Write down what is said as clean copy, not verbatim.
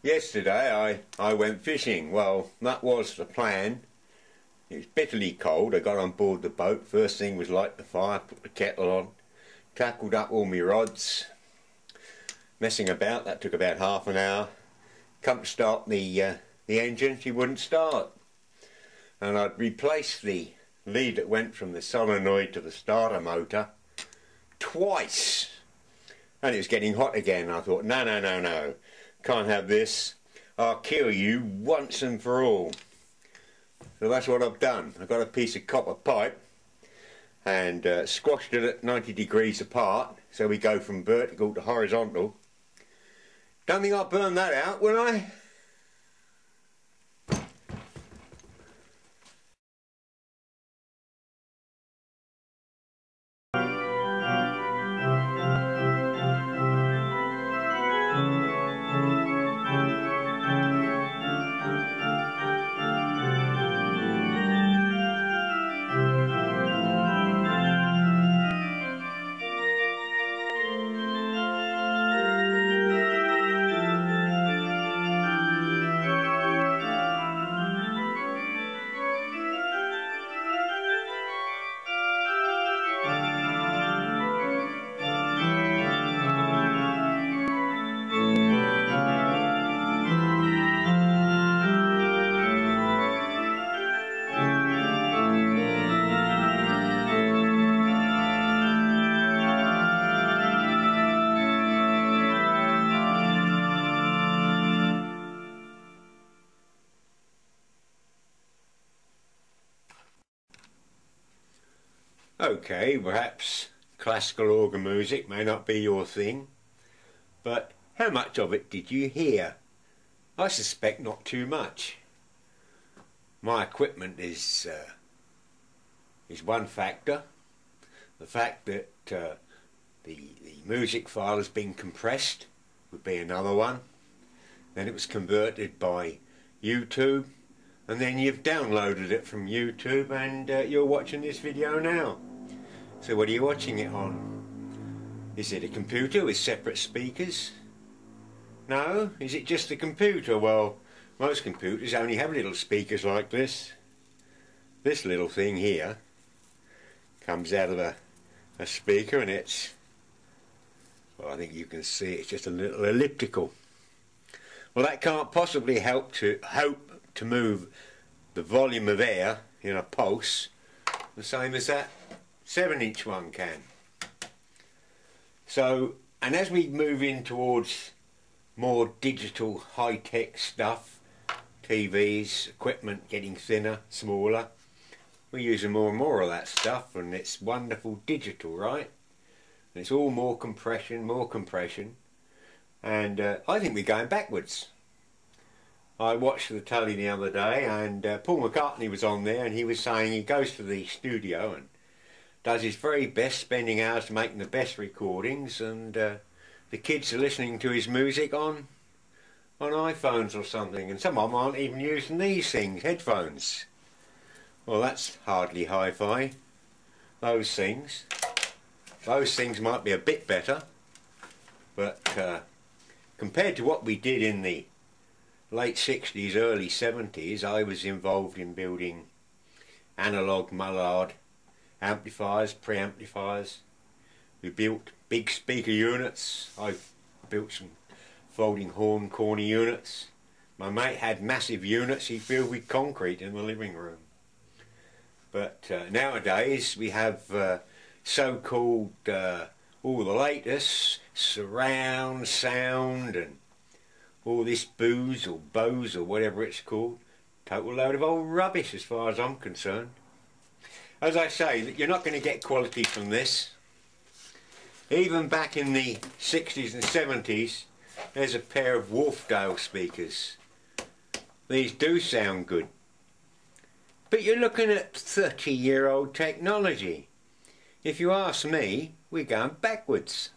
Yesterday I went fishing. Well, that was the plan. It was bitterly cold. I got on board the boat. First thing was light the fire, put the kettle on, tackled up all my rods, messing about. That took about half an hour. Come to start the engine, she wouldn't start. And I'd replaced the lead that went from the solenoid to the starter motor twice. And it was getting hot again. I thought, no, can't have this. I'll kill you once and for all. So that's what I've done. I've got a piece of copper pipe and squashed it at 90 degrees apart, so we go from vertical to horizontal. Don't think I'll burn that out, will I? Okay, perhaps classical organ music may not be your thing, but how much of it did you hear? I suspect not too much. My equipment is one factor. The fact that the music file has been compressed would be another one. Then it was converted by YouTube, and then you've downloaded it from YouTube and you're watching this video now. So what are you watching it on? Is it a computer with separate speakers? No? Is it just a computer? Well, most computers only have little speakers like this. This little thing here comes out of a speaker, and it's, well, I think you can see it's just a little elliptical. Well, that can't possibly hope to move the volume of air in a pulse the same as that 7-inch one can. So, and as we move in towards more digital high-tech stuff, TVs, equipment getting thinner, smaller, we're using more and more of that stuff, and it's wonderful digital, right? And it's all more compression, and I think we're going backwards. I watched the telly the other day, and Paul McCartney was on there, and he was saying he goes to the studio and does his very best, spending hours making the best recordings, and the kids are listening to his music on iPhones or something, and some of them aren't even using these things, headphones. Well, that's hardly hi-fi. Those things might be a bit better, but compared to what we did in the late 60s, early 70s, I was involved in building analog Mullard amplifiers, preamplifiers. We built big speaker units. I've built some folding horn corner units. My mate had massive units he filled with concrete in the living room. But nowadays we have so-called all the latest surround sound and all this booze or Bose or whatever it's called. Total load of old rubbish as far as I'm concerned. As I say, you're not going to get quality from this. Even back in the 60s and 70s, there's a pair of Wharfdale speakers. These do sound good. But you're looking at 30-year-old technology. If you ask me, we're going backwards.